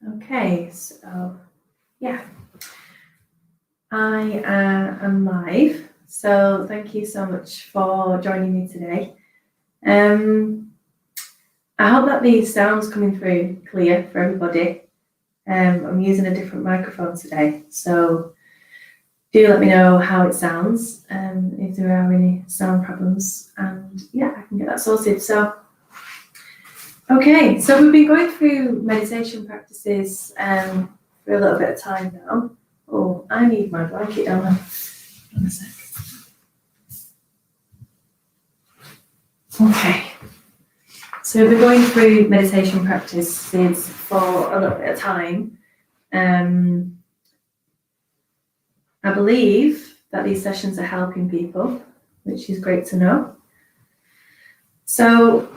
Okay, so yeah, I am live. So thank you so much for joining me today. I hope that the sound's coming through clear for everybody. I'm using a different microphone today, so do let me know how it sounds, if there are any sound problems, and yeah, I can get that sorted. So, okay, so we've been going through meditation practices for a little bit of time now. Oh, I need my blanket down there. One sec. Okay. So we've been going through meditation practices for a little bit of time. I believe that these sessions are helping people, which is great to know. So,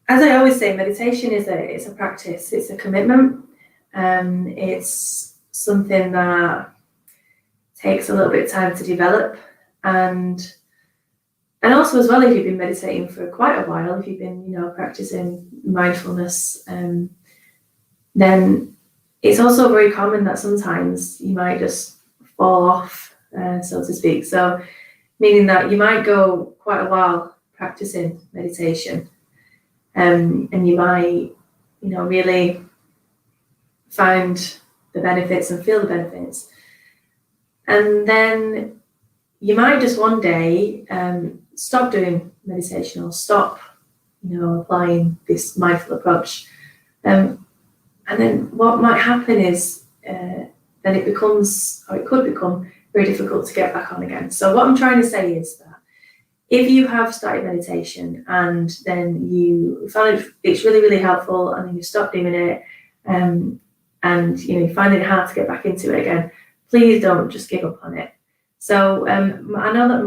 as I always say, meditation is a practice, it's a commitment. It's something that takes a little bit of time to develop, and also as well, if you've been meditating for quite a while, if you've been, practicing mindfulness, then it's also very common that sometimes you might just fall off, so to speak. So, meaning that you might go quite a while practicing meditation, and you might, really find the benefits and feel the benefits, and then you might just one day stop doing meditation or stop, applying this mindful approach. And then what might happen is then it becomes, or it could become, very difficult to get back on again. So what I'm trying to say is that if you have started meditation and then you find it's really, really helpful, and then you stop doing it, and you find it hard to get back into it again, please don't just give up on it. So I know that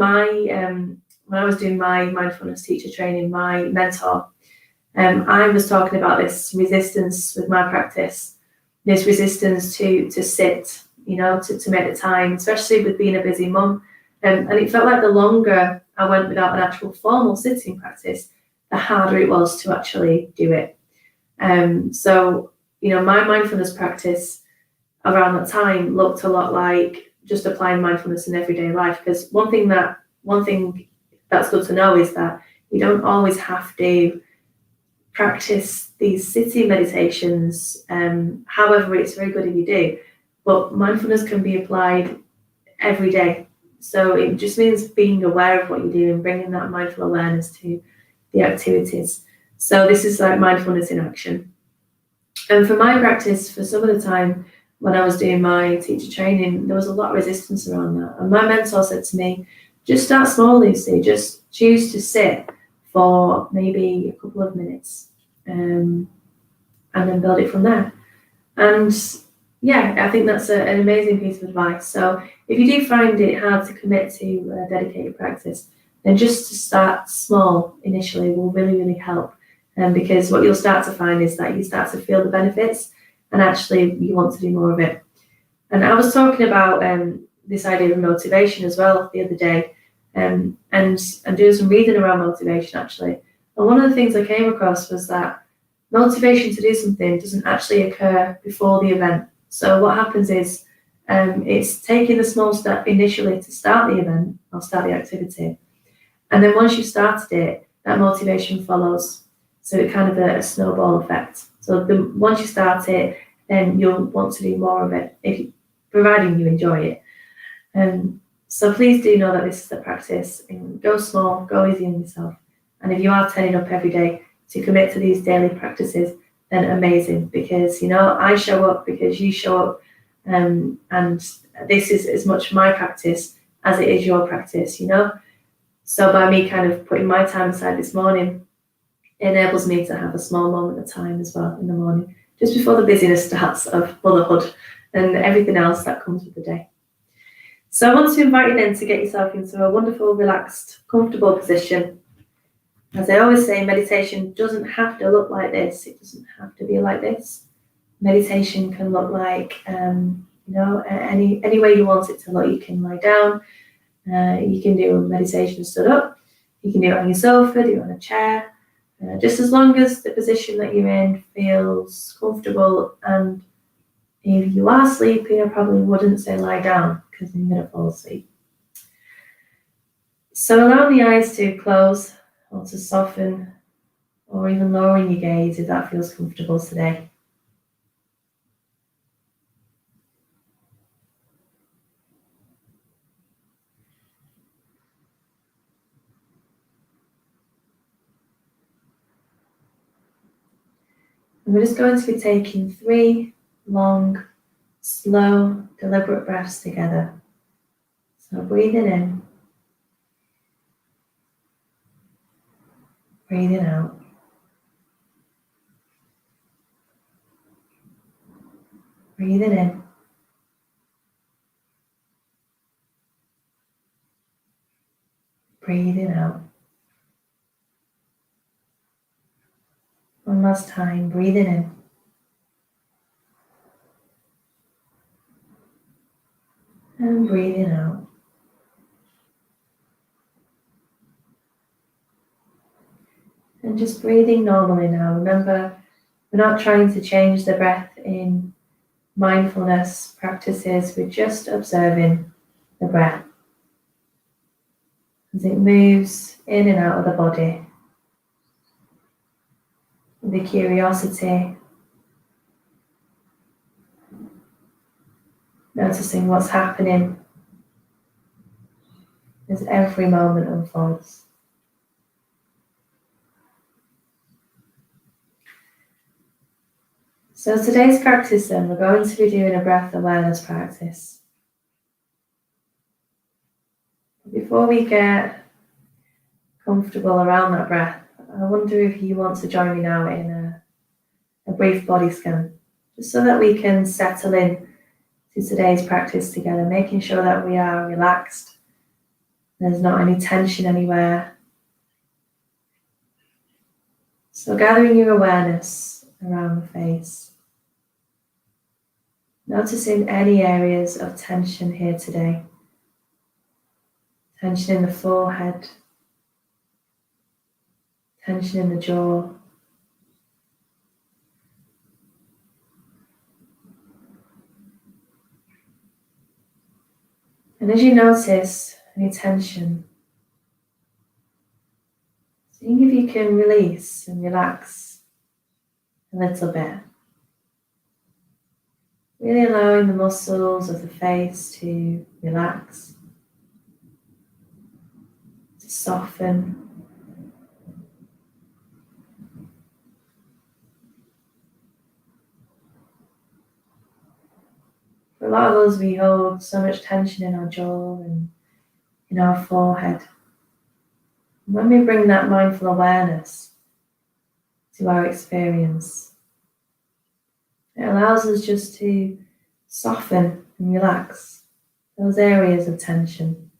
when I was doing my mindfulness teacher training, my mentor, I was talking about this resistance with my practice, this resistance to sit, to make the time, especially with being a busy mum. And it felt like the longer I went without an actual formal sitting practice, the harder it was to actually do it. So, my mindfulness practice around that time looked a lot like just applying mindfulness in everyday life. Because one thing that's good to know is that you don't always have to practice these sitting meditations. However, it's very good if you do. But mindfulness can be applied every day. So it just means being aware of what you do and bringing that mindful awareness to the activities. So this is like mindfulness in action. And for my practice, for some of the time when I was doing my teacher training, there was a lot of resistance around that. And my mentor said to me, just start small, Lucy. Just choose to sit for maybe a couple of minutes, and then build it from there. And yeah, I think that's an amazing piece of advice. So if you do find it hard to commit to a dedicated practice, then just to start small initially will really, really help. Because what you'll start to find is that you start to feel the benefits, and actually you want to do more of it. And I was talking about this idea of motivation as well the other day, and doing some reading around motivation actually. And one of the things I came across was that motivation to do something doesn't actually occur before the event. So what happens is it's taking a small step initially to start the event or start the activity. And then once you've started it, that motivation follows. So it's kind of a snowball effect. So once you start it, then you'll want to do more of it, providing you enjoy it. So please do know that this is a practice. Go small, go easy on yourself. And if you are turning up every day to commit to these daily practices, then amazing, because I show up because you show up, and this is as much my practice as it is your practice. So by me kind of putting my time aside this morning, it enables me to have a small moment of time as well in the morning, just before the busyness starts of motherhood and everything else that comes with the day. So I want to invite you then to get yourself into a wonderful, relaxed, comfortable position. As I always say, meditation doesn't have to look like this. It doesn't have to be like this. Meditation can look like, any way you want it to look. You can lie down. You can do a meditation stood up. You can do it on your sofa, do it on a chair. Just as long as the position that you're in feels comfortable, and if you are sleepy, I probably wouldn't say lie down because you're going to fall asleep. So allowing the eyes to close or to soften, or even lowering your gaze if that feels comfortable today. And we're just going to be taking 3 long, slow, deliberate breaths together. So breathing in, breathing out. Breathing in. Breathing out. One last time, breathing in. And breathing out. And just breathing normally now. Remember, we're not trying to change the breath in mindfulness practices. We're just observing the breath as it moves in and out of the body. With the curiosity, noticing what's happening as every moment unfolds. So today's practice then, we're going to be doing a breath awareness practice. Before we get comfortable around that breath, I wonder if you want to join me now in a brief body scan, just so that we can settle in to today's practice together, making sure that we are relaxed, there's not any tension anywhere. So gathering your awareness around the face. Noticing any areas of tension here today. Tension in the forehead, tension in the jaw. And as you notice any tension, seeing if you can release and relax a little bit. Really allowing the muscles of the face to relax, to soften. For a lot of us, we hold so much tension in our jaw and in our forehead. And when we bring that mindful awareness to our experience, it allows us just to soften and relax those areas of tension.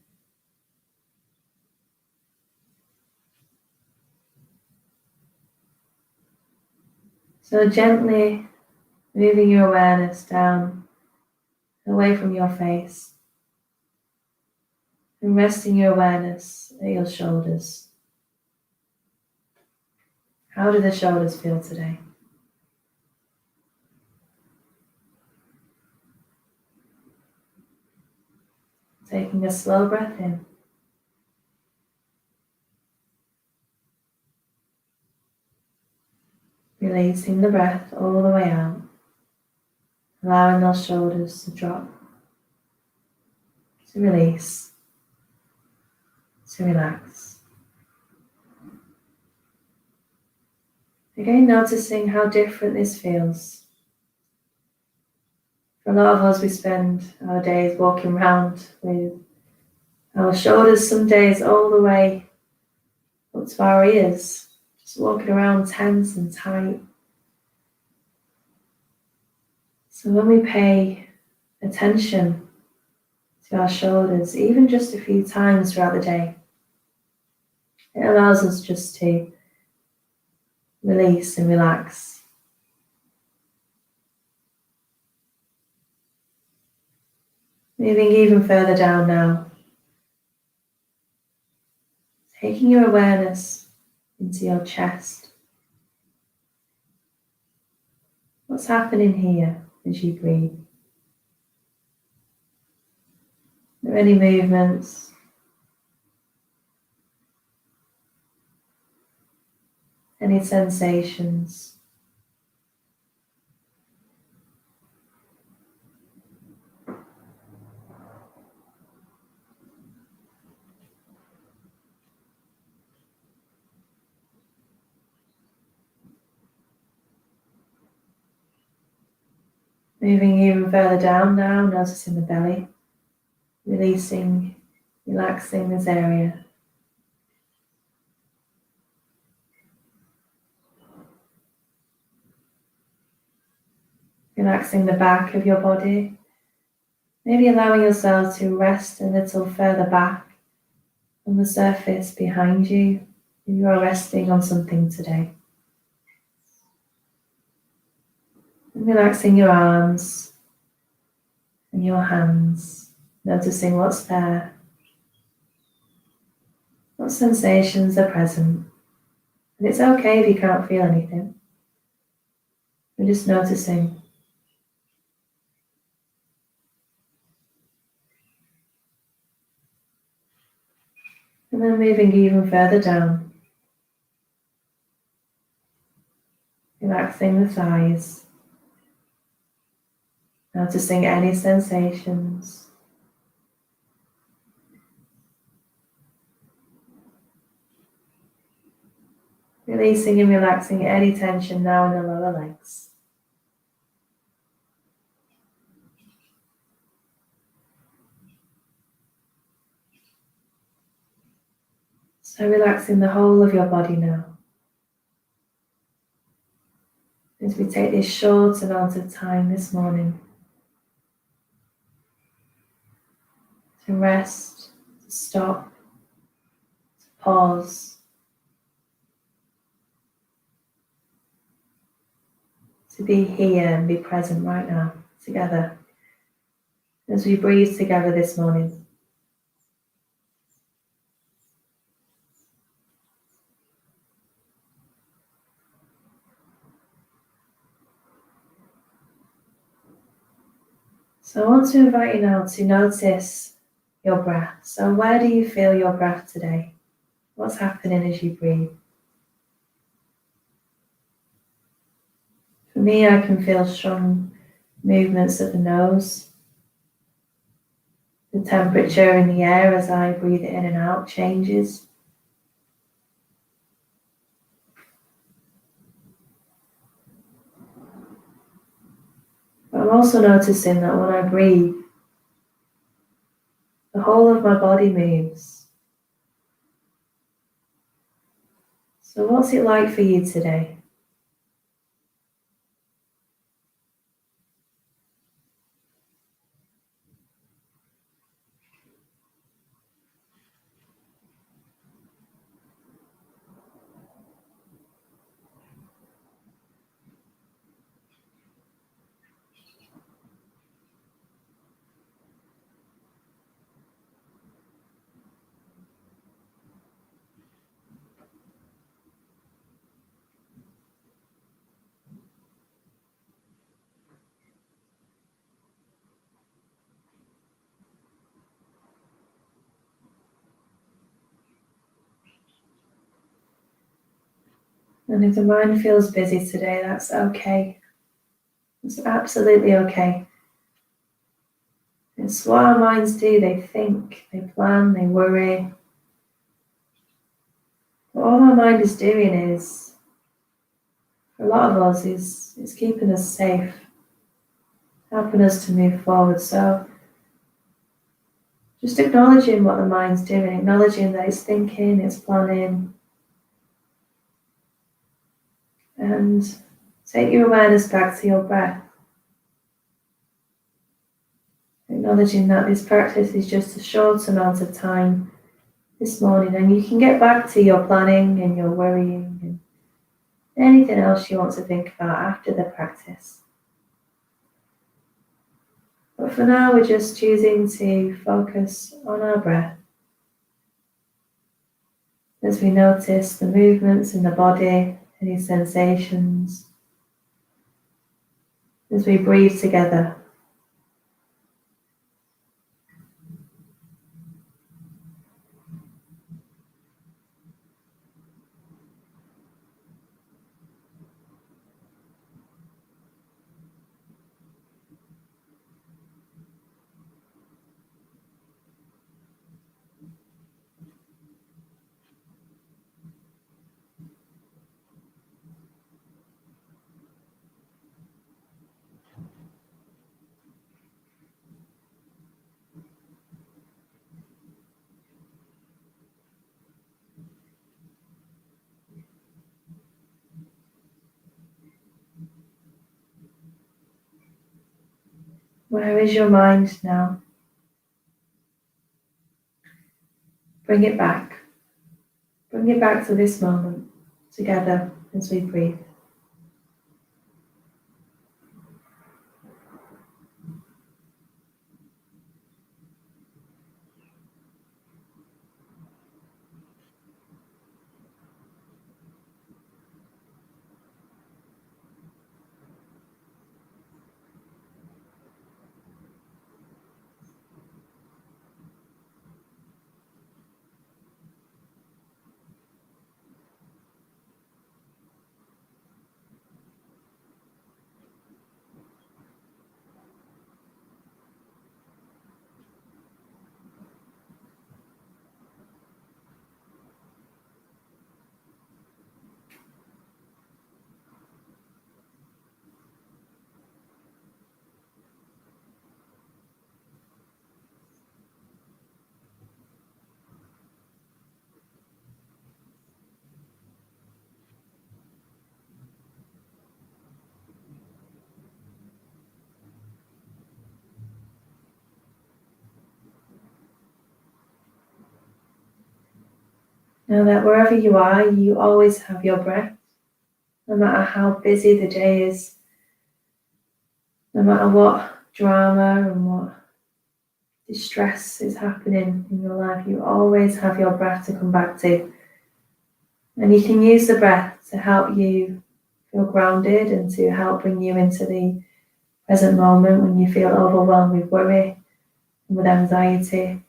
So gently moving your awareness down, away from your face, and resting your awareness at your shoulders. How do the shoulders feel today? Taking a slow breath in. Releasing the breath all the way out. Allowing those shoulders to drop, to release, to relax. Again, noticing how different this feels. For a lot of us, we spend our days walking around with our shoulders some days all the way up to our ears, just walking around tense and tight. So when we pay attention to our shoulders, even just a few times throughout the day, it allows us just to release and relax. Moving even further down now, taking your awareness into your chest, What's happening here as you breathe? Are there any movements? Any sensations? Moving even further down now, noticing the belly, releasing, relaxing this area. Relaxing the back of your body, maybe allowing yourself to rest a little further back on the surface behind you if you are resting on something today. And relaxing your arms and your hands, noticing what's there, what sensations are present. And it's okay if you can't feel anything. We're just noticing. And then moving even further down, relaxing the thighs, noticing any sensations. Releasing and relaxing any tension now in the lower legs. So relaxing the whole of your body now. As we take this short amount of time this morning to rest, to stop, to pause, to be here and be present right now together as we breathe together this morning. So I want to invite you now to notice your breath. So where do you feel your breath today? What's happening as you breathe? For me, I can feel strong movements of the nose. The temperature in the air as I breathe it in and out changes. But I'm also noticing that when I breathe, the whole of my body moves. So what's it like for you today? And if the mind feels busy today, that's okay. It's absolutely okay. It's what our minds do. They think, they plan, they worry. But all our mind is doing is, for a lot of us, is keeping us safe, helping us to move forward. So just acknowledging what the mind's doing, acknowledging that it's thinking, it's planning, and take your awareness back to your breath. Acknowledging that this practice is just a short amount of time this morning, and you can get back to your planning and your worrying and anything else you want to think about after the practice. But for now, we're just choosing to focus on our breath as we notice the movements in the body, any sensations. as we breathe together. Where is your mind now? Bring it back. Bring it back to this moment together as we breathe. Know that wherever you are, you always have your breath. No matter how busy the day is, no matter what drama and what distress is happening in your life, you always have your breath to come back to. And you can use the breath to help you feel grounded and to help bring you into the present moment when you feel overwhelmed with worry and with anxiety.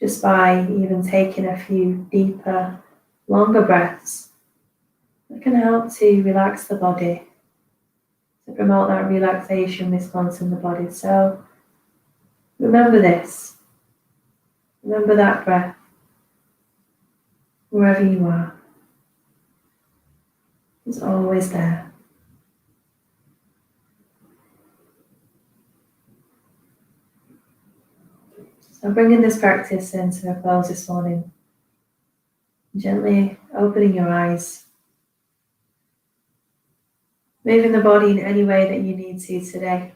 Just by even taking a few deeper, longer breaths, that can help to relax the body, to promote that relaxation response in the body. So remember this. Remember that breath, wherever you are. It's always there. So bringing this practice into a close this morning, gently opening your eyes, moving the body in any way that you need to today.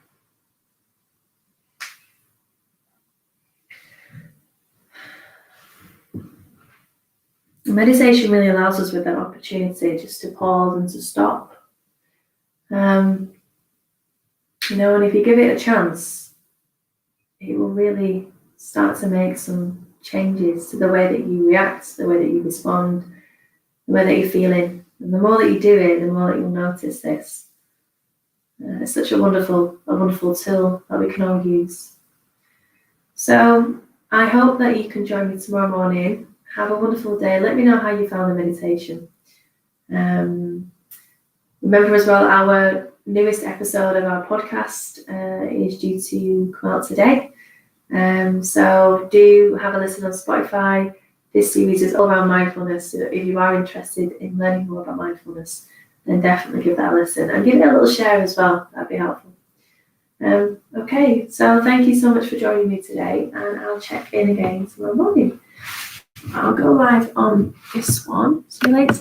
Meditation really allows us with that opportunity just to pause and to stop. And if you give it a chance, it will really start to make some changes to the way that you react, the way that you respond, the way that you're feeling. And the more that you do it, the more that you'll notice this. It's such a wonderful tool that we can all use. So I hope that you can join me tomorrow morning. Have a wonderful day. Let me know how you found the meditation. Remember as well, our newest episode of our podcast is due to come out today. So do have a listen on Spotify. This series is all around mindfulness. So if you are interested in learning more about mindfulness, then definitely give that a listen and give it a little share as well. That'd be helpful. Okay, so thank you so much for joining me today, and I'll check in again tomorrow morning. I'll go live on this one. See you later.